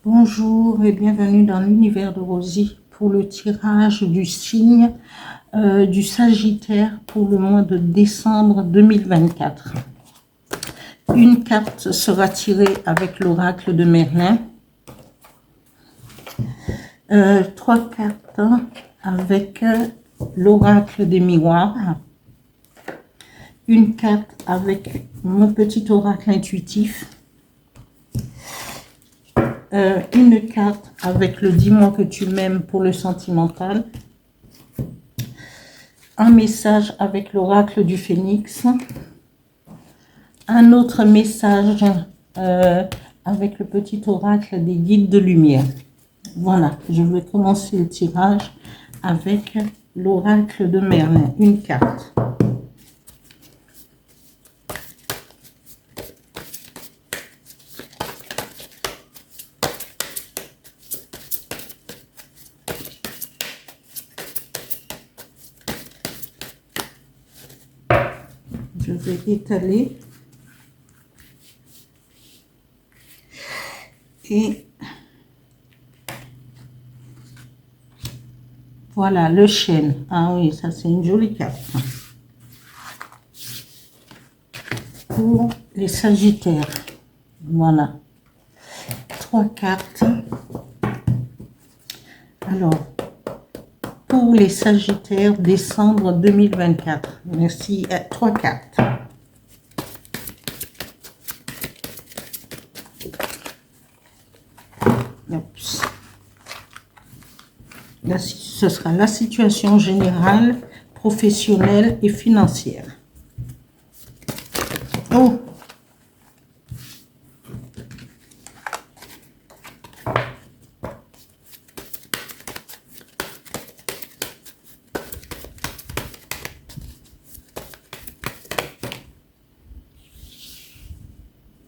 Bonjour et bienvenue dans l'univers de Rosie pour le tirage du signe du Sagittaire pour le mois de décembre 2024. Une carte sera tirée avec l'oracle de Merlin. 3 cartes avec l'oracle des miroirs. Une carte avec mon petit oracle intuitif. Une carte avec le dis-moi que tu m'aimes pour le sentimental. Un message avec l'oracle du phénix. Un autre message avec le petit oracle des guides de lumière. Voilà, je vais commencer le tirage avec l'oracle de Merlin. Une carte. Je vais étaler et voilà le chêne. Ah oui, ça c'est une jolie carte pour les Sagittaires. Voilà, 3 cartes. Alors, pour les Sagittaires, décembre 2024. Merci. 3 cartes. Oups. Là, ce sera la situation générale, professionnelle et financière. Oh!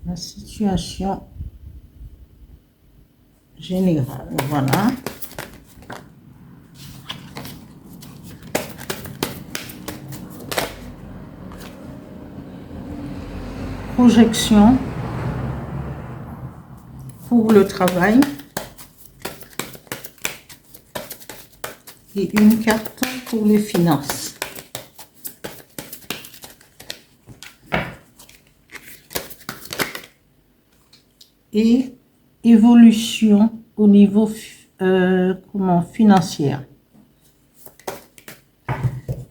La situation générale, voilà. Projection pour le travail. Et une carte pour les finances. Et évolution au niveau financière.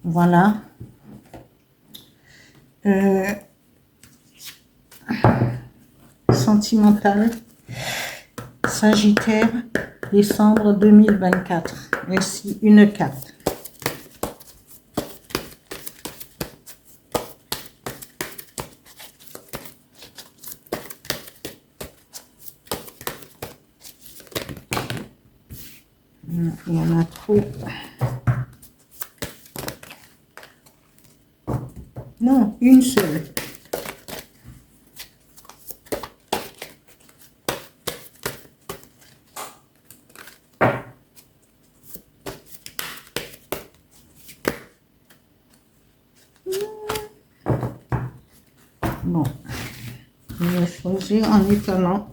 Voilà. Sentimental, Sagittaire, décembre 2024. Merci, une carte. Il y en a trop. Non, une seule. Bon, je vais choisir en étalant.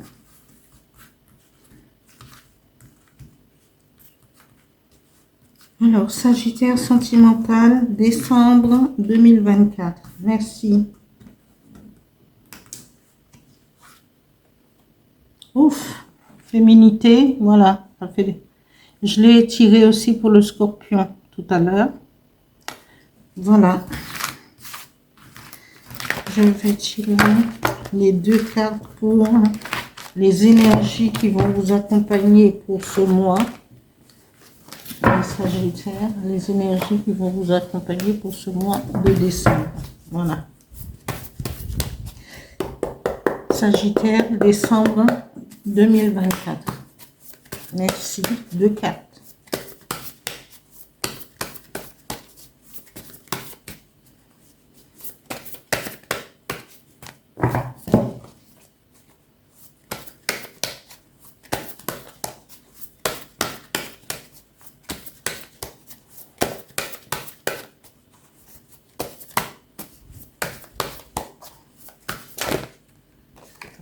Alors, Sagittaire sentimental, décembre 2024. Merci. Ouf, féminité, voilà. Ça fait... Je l'ai tiré aussi pour le Scorpion tout à l'heure. Voilà. Je vais tirer les 2 cartes pour les énergies qui vont vous accompagner pour ce mois. Les Sagittaires, les énergies qui vont vous accompagner pour ce mois de décembre. Voilà. Sagittaire, décembre 2024. Merci. 2 cartes.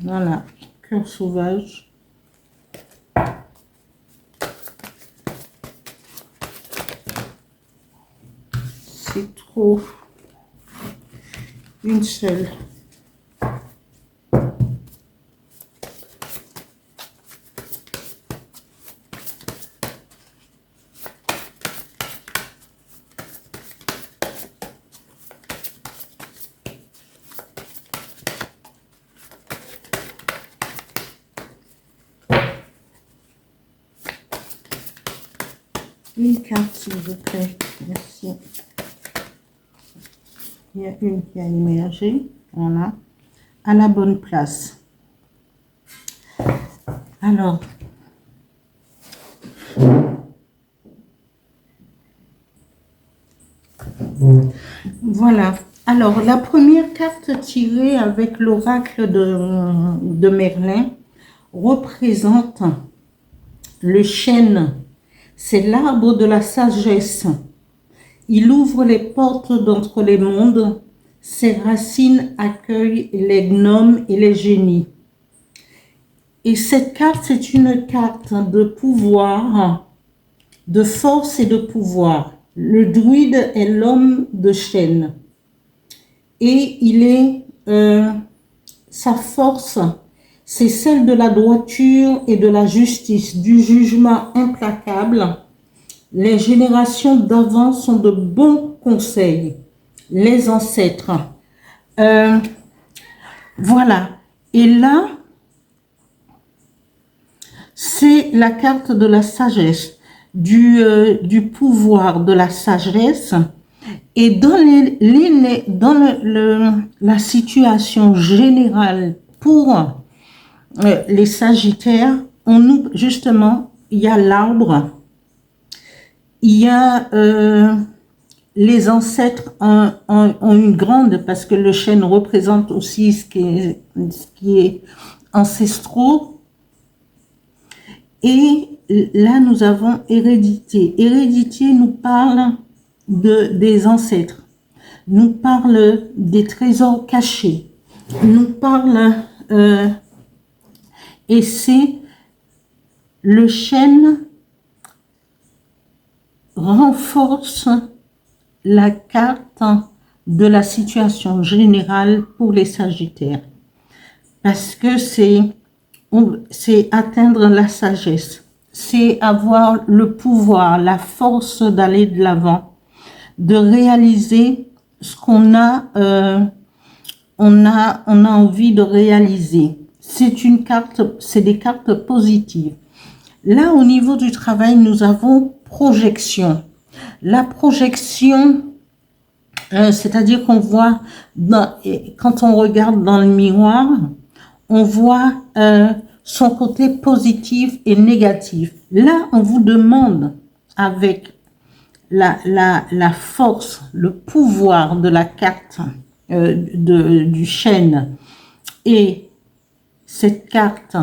Voilà, cœur sauvage. c'est trop. Une seule. Une carte, s'il vous plaît. Merci. Il y a une qui a émergé. Voilà. À la bonne place. Alors. Voilà. Alors, la première carte tirée avec l'oracle de Merlin représente le chêne. C'est l'arbre de la sagesse. Il ouvre les portes d'entre les mondes. Ses racines accueillent les gnomes et les génies. Et cette carte, c'est une carte de pouvoir, de force et de pouvoir. Le druide est l'homme de chêne. Et il est, sa force, c'est celle de la droiture et de la justice, du jugement implacable. Les générations d'avant sont de bons conseils, les ancêtres. Voilà. Et là, c'est la carte de la sagesse, du pouvoir de la sagesse. Et dans, la situation générale pour les Sagittaires, justement, il y a l'arbre, il y a les ancêtres ont une grande, parce que le chêne représente aussi ce qui est ancestraux. Et là, nous avons hérédité. Hérédité nous parle des ancêtres, nous parle des trésors cachés, nous parle, et c'est le chêne renforce la carte de la situation générale pour les Sagittaires, parce que c'est atteindre la sagesse, c'est avoir le pouvoir, la force d'aller de l'avant, de réaliser ce qu'on a, on a envie de réaliser. C'est une carte, c'est des cartes positives. Là, au niveau du travail, nous avons projection. La projection, c'est-à-dire qu'on voit, quand on regarde dans le miroir, on voit son côté positif et négatif. Là, on vous demande, avec la force, le pouvoir de la carte du chêne et cette carte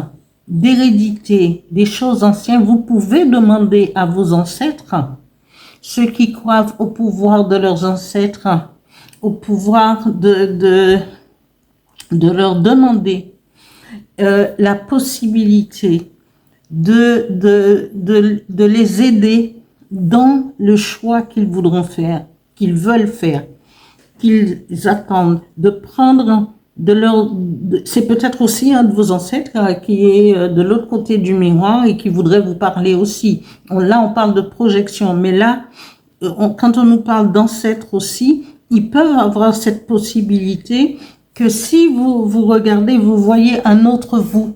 d'hérédité des choses anciennes, vous pouvez demander à vos ancêtres, ceux qui croient au pouvoir de leurs ancêtres, au pouvoir de leur demander la possibilité de les aider dans le choix qu'ils voudront faire, qu'ils veulent faire, qu'ils attendent, de prendre c'est peut-être aussi un de vos ancêtres qui est de l'autre côté du miroir et qui voudrait vous parler aussi. Là, on parle de projection, mais là, quand on nous parle d'ancêtres aussi, ils peuvent avoir cette possibilité que si vous regardez, vous voyez un autre vous,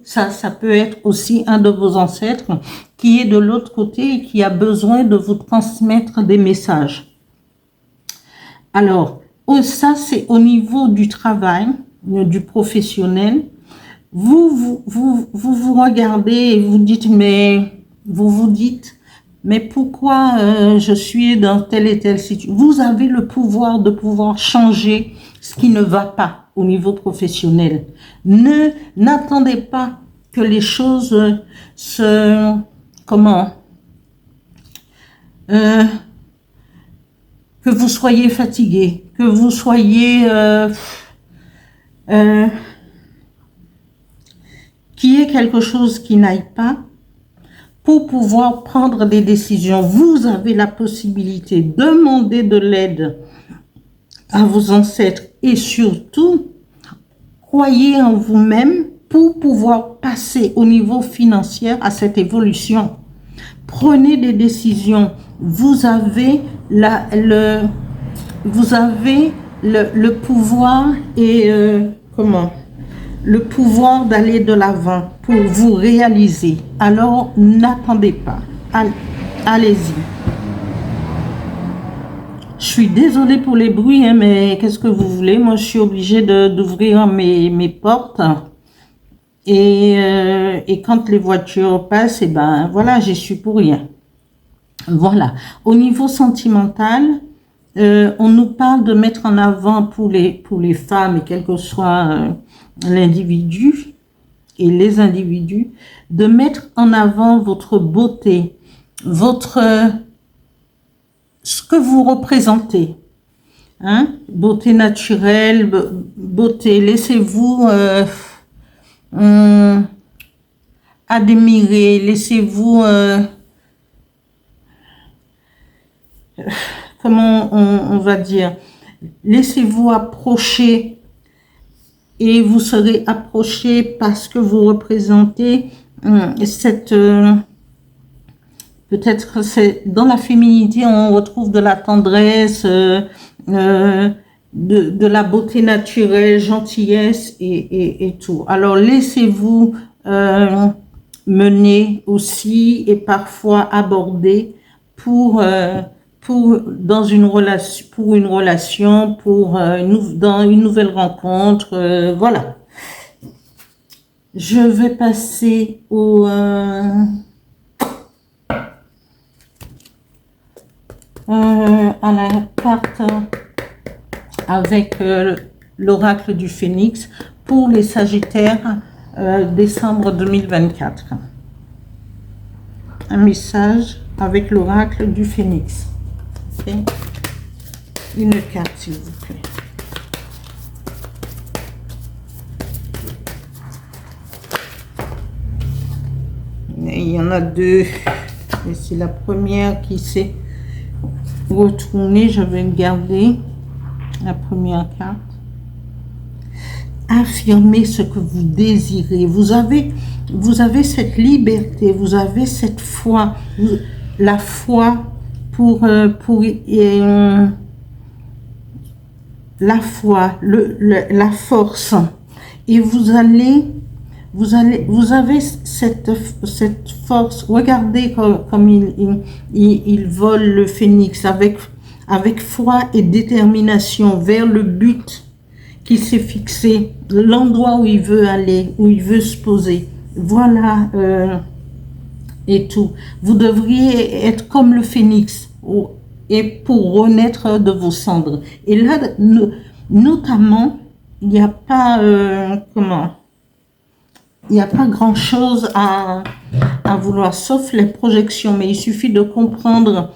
ça peut être aussi un de vos ancêtres qui est de l'autre côté et qui a besoin de vous transmettre des messages. Alors, ça c'est au niveau du travail, du professionnel. Vous regardez et vous vous dites, mais pourquoi je suis dans telle et telle situation? Vous avez le pouvoir de pouvoir changer ce qui ne va pas au niveau professionnel. N'attendez pas que les choses que vous soyez fatigué, que vous soyez qu'il y ait quelque chose qui n'aille pas. pour pouvoir prendre des décisions. Vous avez la possibilité de demander de l'aide à vos ancêtres et surtout, croyez en vous-même pour pouvoir passer au niveau financier à cette évolution. Prenez des décisions. Vous avez le pouvoir et le pouvoir d'aller de l'avant pour vous réaliser. Alors, n'attendez pas. Allez-y. Je suis désolée pour les bruits, hein, mais qu'est-ce que vous voulez? Moi, je suis obligée d'ouvrir mes portes. Et quand les voitures passent, et ben voilà, j'y suis pour rien. Voilà. Au niveau sentimental, on nous parle de mettre en avant pour les femmes, et quel que soit l'individu et les individus, de mettre en avant votre beauté, ce que vous représentez, hein? Beauté naturelle, beauté, laissez-vous admirer, laissez-vous comment on va dire, laissez-vous approcher et vous serez approché parce que vous représentez cette peut-être c'est dans la féminité on retrouve de la tendresse, de la beauté naturelle, gentillesse et tout. Alors laissez-vous mener aussi et parfois aborder pour dans une relation, dans une nouvelle rencontre, voilà. Je vais passer à la carte avec l'oracle du Phénix pour les Sagittaires décembre 2024. Un message avec l'oracle du Phénix. Okay. Une carte s'il vous plaît. Il y en a deux. Et c'est la première qui s'est retournée. Je vais garder la première carte. Affirmez ce que vous désirez. Vous avez cette liberté, vous avez cette foi, la foi pour la foi, la force. Et vous avez cette force. Regardez comme il vole le phénix avec foi et détermination vers le but qu'il s'est fixé, l'endroit où il veut aller, où il veut se poser. Voilà, et tout. Vous devriez être comme le phénix et pour renaître de vos cendres. Et là, notamment, il n'y a pas, il n'y a pas grand-chose à vouloir, sauf les projections, mais il suffit de comprendre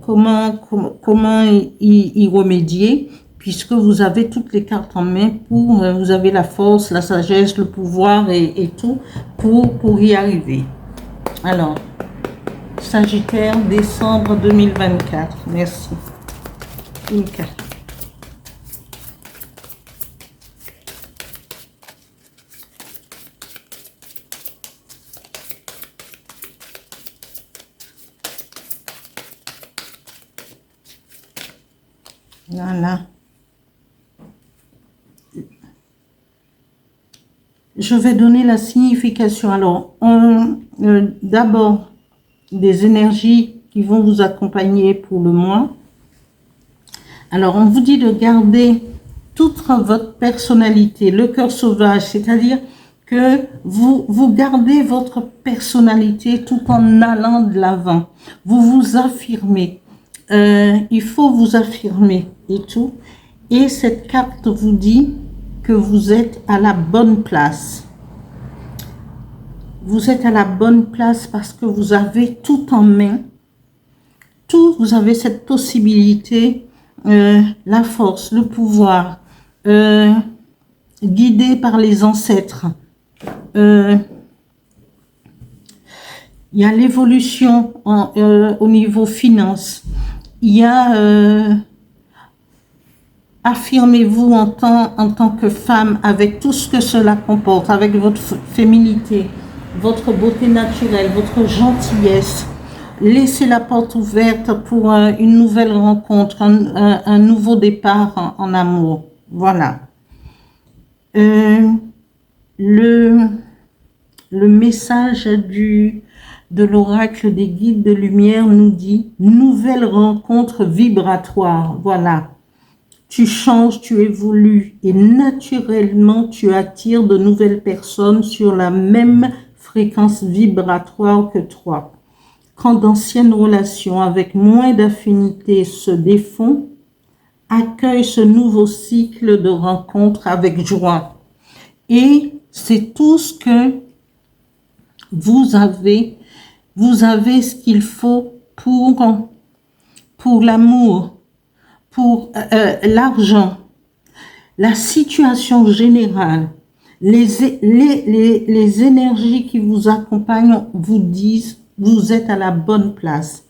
comment y remédier, puisque vous avez toutes les cartes en main vous avez la force, la sagesse, le pouvoir et tout pour y arriver. Alors, Sagittaire, décembre 2024. Merci. Une carte. Voilà. Je vais donner la signification. Alors, d'abord, des énergies qui vont vous accompagner pour le mois. Alors, on vous dit de garder toute votre personnalité, le cœur sauvage, c'est-à-dire que vous gardez votre personnalité tout en allant de l'avant. Vous vous affirmez. Il faut vous affirmer et tout. Et cette carte vous dit que vous êtes à la bonne place. Vous êtes à la bonne place parce que vous avez tout en main. Vous avez cette possibilité, la force, le pouvoir, guidé par les ancêtres. Il Il y a l'évolution au niveau finance. Il y a affirmez-vous en tant que femme avec tout ce que cela comporte, avec votre féminité, votre beauté naturelle, votre gentillesse. Laissez la porte ouverte pour une nouvelle rencontre, un nouveau départ en amour. Voilà. Le message de l'oracle des guides de lumière nous dit « Nouvelle rencontre vibratoire ». Voilà. Tu changes, tu évolues et naturellement, tu attires de nouvelles personnes sur la même fréquence vibratoire que toi. Quand d'anciennes relations avec moins d'affinité se défont, accueille ce nouveau cycle de rencontres avec joie. Et c'est tout ce que vous avez ce qu'il faut pour l'amour, pour l'argent, la situation générale, les énergies qui vous accompagnent vous disent vous êtes à la bonne place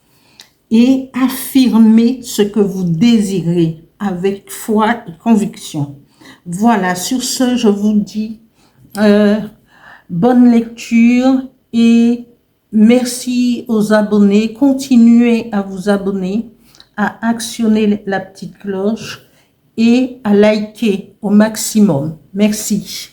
et affirmez ce que vous désirez avec foi et conviction. Voilà, sur ce, je vous dis bonne lecture et merci aux abonnés. Continuez à vous abonner, à actionner la petite cloche et à liker au maximum. Merci.